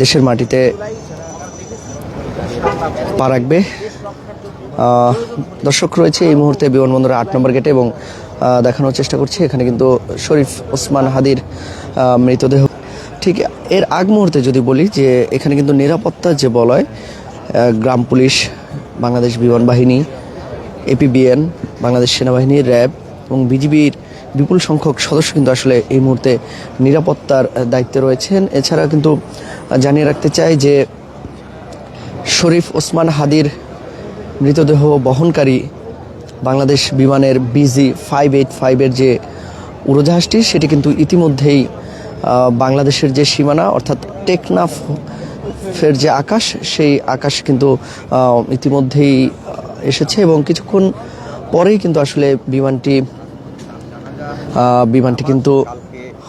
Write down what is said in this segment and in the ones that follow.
দেশের মাটিতে পা রাখবে। দর্শক রয়েছে এই মুহূর্তে বিমানবন্দরের 8 নম্বর গেটে এবং দেখানোর চেষ্টা করছি এখানে কিন্তু শরীফ ওসমান হাদির মৃতদেহ। ঠিক এর আগ মুহূর্তে যদি বলি যে এখানে কিন্তু নিরাপত্তার যে বলয়, গ্রাম পুলিশ, বাংলাদেশ বিমান বাহিনী, এপিবিএন, বাংলাদেশ সেনাবাহিনী, র্যাব এবং বিজিবির বিপুল সংখ্যক সদস্য কিন্তু আসলে এই মুহূর্তে নিরাপত্তার দায়িত্বে রয়েছেন। এছাড়া কিন্তু জানিয়ে রাখতে চাই যে শরীফ ওসমান হাদির মৃতদেহ বহনকারী বাংলাদেশ বিমানের BG-585-এর যে উড়োজাহাজটি সেটি কিন্তু ইতিমধ্যেই বাংলাদেশের যে সীমানা অর্থাৎ টেকনাফের যে আকাশ, সেই আকাশ কিন্তু ইতিমধ্যেই এসেছে এবং কিছুক্ষণ পরেই কিন্তু আসলে বিমানটি কিন্তু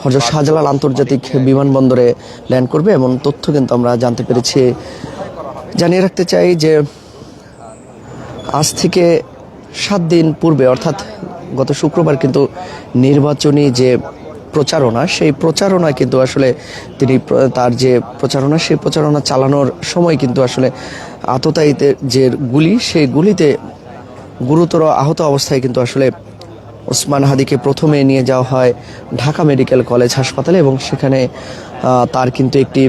হযরত শাহজালাল আন্তর্জাতিক বিমানবন্দরে ল্যান্ড করবে এমন তথ্য কিন্তু আমরা জানতে পেরেছি। জানিয়ে রাখতে চাই যে আজ থেকে 7 দিন পূর্বে অর্থাৎ গত শুক্রবার কিন্তু নির্বাচনী যে প্রচারণা, সেই প্রচারণায় কিন্তু আসলে তিনি তার যে প্রচারণা, সেই প্রচারণা চালানোর সময় কিন্তু আসলে আততায়ীদের যে গুলি, সেই গুলিতে গুরুতর আহত অবস্থায় কিন্তু আসলে ওসমান হাদিকে প্রথমে নিয়ে যাওয়া হয় ঢাকা মেডিকেল কলেজ হাসপাতালে এবং সেখানে তার কিন্তু একটি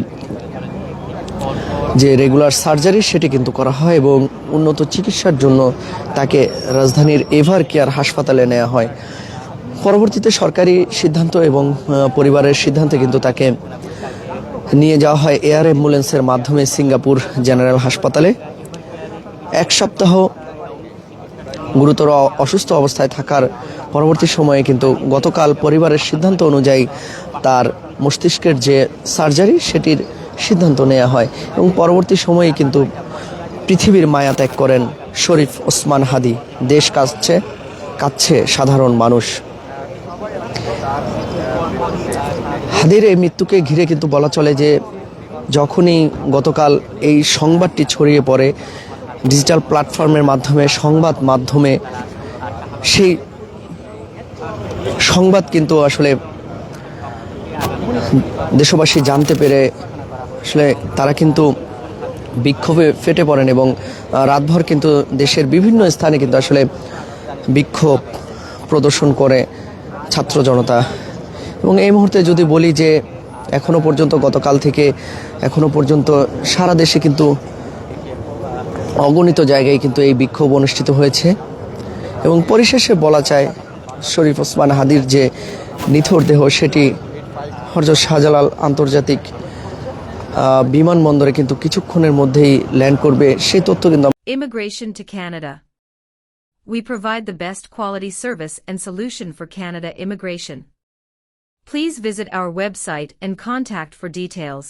যে রেগুলার সার্জারি সেটি কিন্তু করা হয় এবং উন্নত চিকিৎসার জন্য তাকে রাজধানীর এভার কেয়ার হাসপাতালে নেওয়া হয়। পরবর্তীতে সরকারি সিদ্ধান্ত এবং পরিবারের সিদ্ধান্তে কিন্তু তাকে নিয়ে যাওয়া হয় এয়ার অ্যাম্বুলেন্সের মাধ্যমে সিঙ্গাপুর জেনারেল হাসপাতালে। 1 সপ্তাহ গুরুতর অসুস্থ অবস্থায় থাকার পরবর্তী সময়ে কিন্তু গতকাল পরিবারের সিদ্ধান্ত অনুযায়ী তার মস্তিষ্কের যে সার্জারি সেটির সিদ্ধান্ত নেওয়া হয় এবং পরবর্তী সময়ে কিন্তু পৃথিবীর মায়া ত্যাগ করেন শরীফ ওসমান হাদি। দেশ কাঁদছে সাধারণ মানুষ। হাদির এই মৃত্যুকে ঘিরে কিন্তু বলা চলে যে যখনই গতকাল এই সংবাদটি ছড়িয়ে পড়ে ডিজিটাল প্ল্যাটফর্মের মাধ্যমে, সংবাদ মাধ্যমে, সেই সংবাদ কিন্তু আসলে দেশবাসী জানতে পেরে আসলে তারা কিন্তু বিক্ষোভে ফেটে পড়েন এবং রাতভর কিন্তু দেশের বিভিন্ন স্থানে কিন্তু আসলে বিক্ষোভ প্রদর্শন করে ছাত্র জনতা। এবং এই মুহূর্তে যদি বলি যে এখনো পর্যন্ত গতকাল থেকে এখনো পর্যন্ত সারা দেশে কিন্তু অগণিত জায়গায় কিন্তু এই বিক্ষোভ অনুষ্ঠিত হয়েছে এবং পরিশেষে বলা যায় শরীফ ওসমান হাদির যে নিথর দেহ সেটি হযরত শাহজালাল আন্তর্জাতিক বিমানবন্দরে কিন্তু কিছুক্ষণের মধ্যেই ল্যান্ড করবে সেই তথ্য কিন্তু Immigration to Canada. We provide the best quality service and solution for Canada immigration. Please visit our website and contact for details.